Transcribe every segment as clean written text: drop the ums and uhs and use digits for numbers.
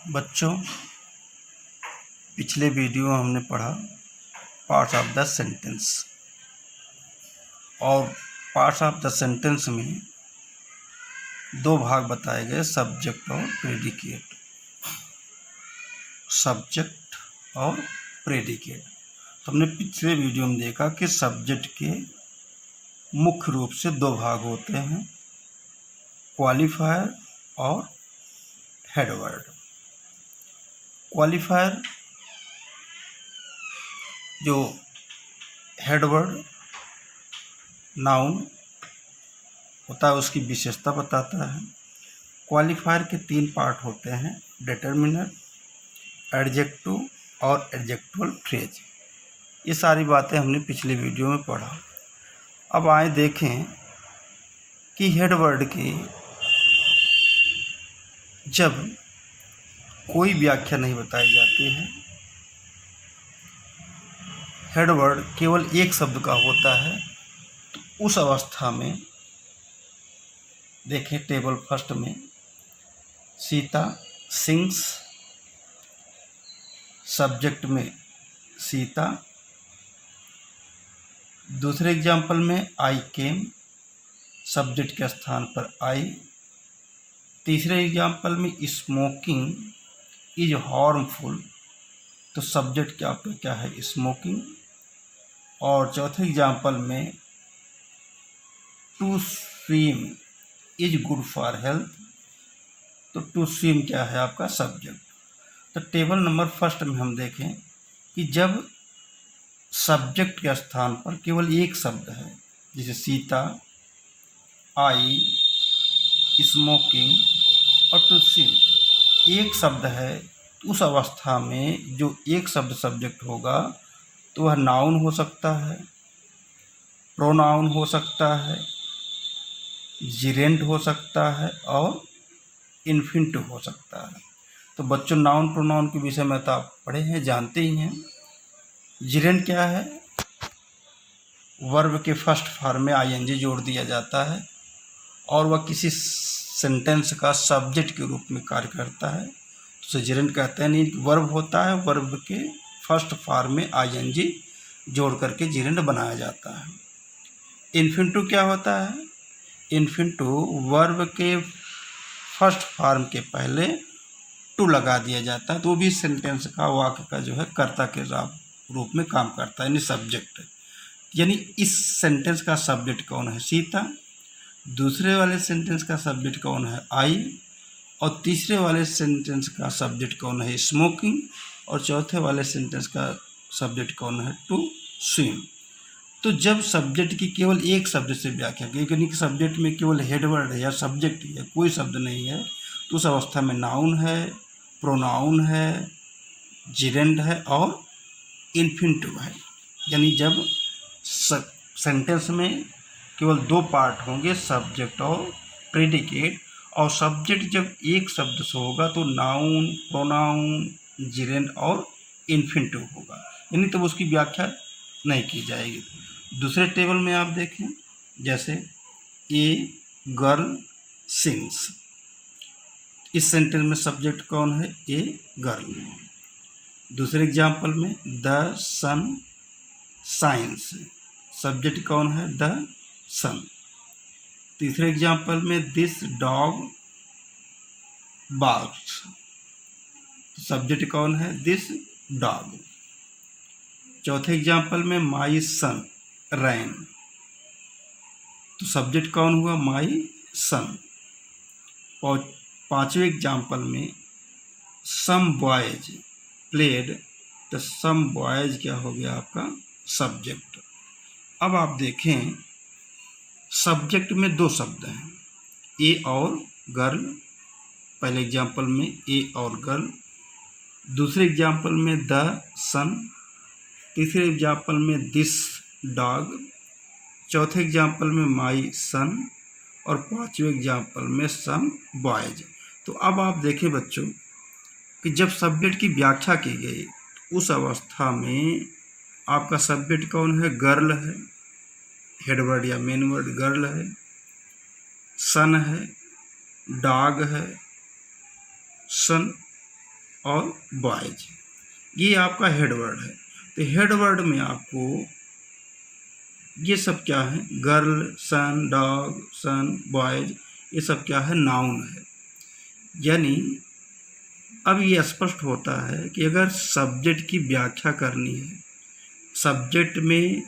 बच्चों, पिछले वीडियो में हमने पढ़ा पार्ट्स ऑफ द सेंटेंस और पार्ट्स ऑफ द सेंटेंस में दो भाग बताए गए, सब्जेक्ट और प्रेडिकेट। सब्जेक्ट और प्रेडिकेट तो हमने पिछले वीडियो में देखा कि सब्जेक्ट के मुख्य रूप से दो भाग होते हैं, क्वालिफायर और हेडवर्ड। क्वालिफायर जो हेडवर्ड नाउन होता है उसकी विशेषता बताता है। क्वालिफायर के तीन पार्ट होते हैं, डिटर्मिनर, एडजेक्टिव और एडजेक्टिवल फ्रेज। ये सारी बातें हमने पिछले वीडियो में पढ़ा। अब आए देखें कि हेडवर्ड की जब कोई व्याख्या नहीं बताई जाती है, हेडवर्ड केवल एक शब्द का होता है, तो उस अवस्था में देखें टेबल फर्स्ट में सीता सिंग्स, सब्जेक्ट में सीता। दूसरे एग्जाम्पल में आई केम, सब्जेक्ट के स्थान पर आई। तीसरे एग्जाम्पल में स्मोकिंग इज हार्मफुल, तो सब्जेक्ट क्या आपका क्या है, स्मोकिंग। और चौथे एग्जाम्पल में to swim is good for health, तो टू स्विम क्या है आपका सब्जेक्ट। तो टेबल नंबर फर्स्ट में हम देखें कि जब सब्जेक्ट के स्थान पर केवल एक शब्द है, जैसे सीता, आई, स्मोकिंग और टू स्विम, एक शब्द है, तो उस अवस्था में जो एक शब्द सब्जेक्ट होगा तो वह नाउन हो सकता है, प्रोनाउन हो सकता है, जिरेंट हो सकता है और इन्फिनिटिव हो सकता है। तो बच्चों, नाउन प्रोनाउन के विषय में तो आप पढ़े हैं, जानते ही हैं। जिरेंट क्या है, वर्ब के फर्स्ट फॉर्म में आईएनजी जोड़ दिया जाता है और वह किसी सेंटेंस का सब्जेक्ट के रूप में कार्य करता है, तो उसे जिरेंट कहते हैं। नहीं, वर्ब होता है, वर्ब के फर्स्ट फॉर्म में आईएनजी जोड़ करके जिरेंट बनाया जाता है। इन्फिनिटिव क्या होता है, इन्फिनिटिव वर्ब के फर्स्ट फॉर्म के पहले टू लगा दिया जाता है, तो वो भी सेंटेंस का, वाक्य का जो है कर्ता के रूप में काम करता है, यानी सब्जेक्ट। यानी इस सेंटेंस का सब्जेक्ट कौन है, सीता। दूसरे वाले सेंटेंस का सब्जेक्ट कौन है, आई। और तीसरे वाले सेंटेंस का सब्जेक्ट कौन है, स्मोकिंग। और चौथे वाले सेंटेंस का सब्जेक्ट कौन है, टू स्विम। तो जब सब्जेक्ट की केवल एक शब्द से व्याख्या की, यानी कि सब्जेक्ट में केवल हेडवर्ड है या सब्जेक्ट है, कोई शब्द नहीं है, तो उस अवस्था में नाउन है, प्रोनाउन है, जिरेंट है और इन्फिनिटिव है। यानी जब सेंटेंस में केवल दो पार्ट होंगे, सब्जेक्ट और प्रेडिकेट, और सब्जेक्ट जब एक शब्द से होगा तो नाउन, प्रोनाउन, जिरेंट और इन्फिनिटिव होगा, यानी तब उसकी व्याख्या नहीं की जाएगी। दूसरे टेबल में आप देखें, जैसे ए गर्ल सिंग्स, इस सेंटेंस में सब्जेक्ट कौन है, ए गर्ल। दूसरे एग्जाम्पल में द सन साइंस, सब्जेक्ट कौन है, द सन। तीसरे एग्जाम्पल में दिस डॉग बार्क्स, सब्जेक्ट कौन है, दिस डॉग। चौथे एग्जाम्पल में माई सन रैन, तो सब्जेक्ट कौन हुआ, माई सन। और पांचवें एग्जाम्पल में सम बॉयज प्लेड, तो सम बॉयज क्या हो गया आपका सब्जेक्ट। अब आप देखें, सब्जेक्ट में दो शब्द हैं, ए और गर्ल। पहले एग्जाम्पल में ए और गर्ल, दूसरे एग्जाम्पल में द सन, तीसरे एग्जाम्पल में दिस डॉग, चौथे एग्जाम्पल में माई सन और पांचवें एग्जाम्पल में सम बॉयज। तो अब आप देखें बच्चों कि जब सब्जेक्ट की व्याख्या की गई, उस अवस्था में आपका सब्जेक्ट कौन है, गर्ल है, हेडवर्ड या मेन वर्ड गर्ल है, सन है, डॉग है, सन और बॉयज, ये आपका हेड वर्ड है। तो हेड वर्ड में आपको ये सब क्या है, गर्ल, सन, डॉग, सन, बॉयज, ये सब क्या है, नाउन है। यानी अब ये स्पष्ट होता है कि अगर सब्जेक्ट की व्याख्या करनी है, सब्जेक्ट में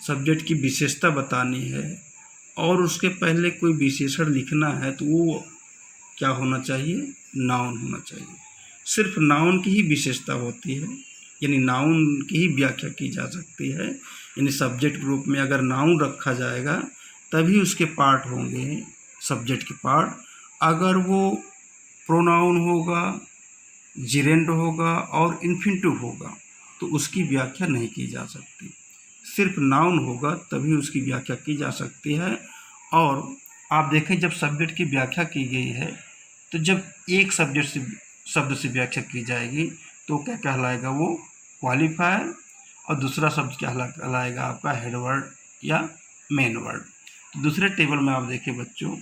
सब्जेक्ट की विशेषता बतानी है और उसके पहले कोई विशेषण लिखना है, तो वो क्या होना चाहिए, नाउन होना चाहिए। सिर्फ नाउन की ही विशेषता होती है, यानी नाउन की ही व्याख्या की जा सकती है। यानी सब्जेक्ट ग्रुप में अगर नाउन रखा जाएगा तभी उसके पार्ट होंगे, सब्जेक्ट के पार्ट। अगर वो प्रोनाउन होगा, जिरेंड होगा और इन्फिनिटिव होगा तो उसकी व्याख्या नहीं की जा सकती। सिर्फ नाउन होगा तभी उसकी व्याख्या की जा सकती है। और आप देखें, जब सब्जेक्ट की व्याख्या की गई है तो जब एक शब्द से व्याख्या की जाएगी तो क्या कहलाएगा, वो क्वालिफायर, और दूसरा शब्द क्या कहलाएगा आपका हेड वर्ड या मेन वर्ड। तो दूसरे टेबल में आप देखें बच्चों,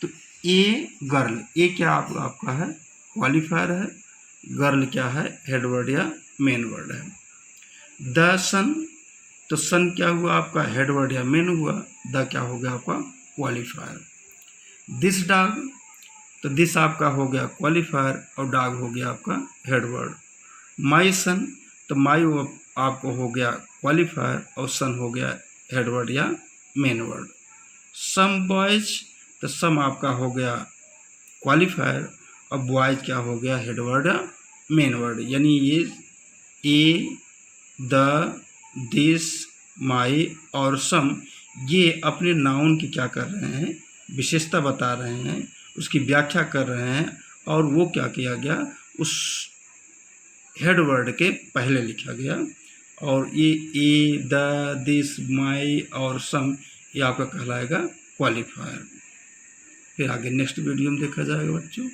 तो ए गर्ल, ए क्या आपका है, क्वालिफायर है, गर्ल क्या है, हेड वर्ड या मेन वर्ड है। द सन, तो सन क्या हुआ आपका, हेड वर्ड या मेन हुआ, द क्या हो गया आपका, क्वालिफायर। दिस डॉग, तो दिस आपका हो गया क्वालिफायर और डॉग हो गया आपका हेड वर्ड। माई सन, तो माई आपको हो गया क्वालिफायर और सन हो गया हेड वर्ड या मेन वर्ड। सम बॉयज, तो सम आपका हो गया क्वालिफायर और बॉयज क्या हो गया, हेड वर्ड या मेन वर्ड। यानी ये ए, द, दिस, माई और सम, ये अपने नाउन की क्या कर रहे हैं, विशेषता बता रहे हैं, उसकी व्याख्या कर रहे हैं। और वो क्या किया गया, उस हेड वर्ड के पहले लिखा गया। और ये ए, द, दिस, माई और सम, ये आपका कहलाएगा क्वालिफायर। फिर आगे नेक्स्ट वीडियो में देखा जाएगा बच्चों।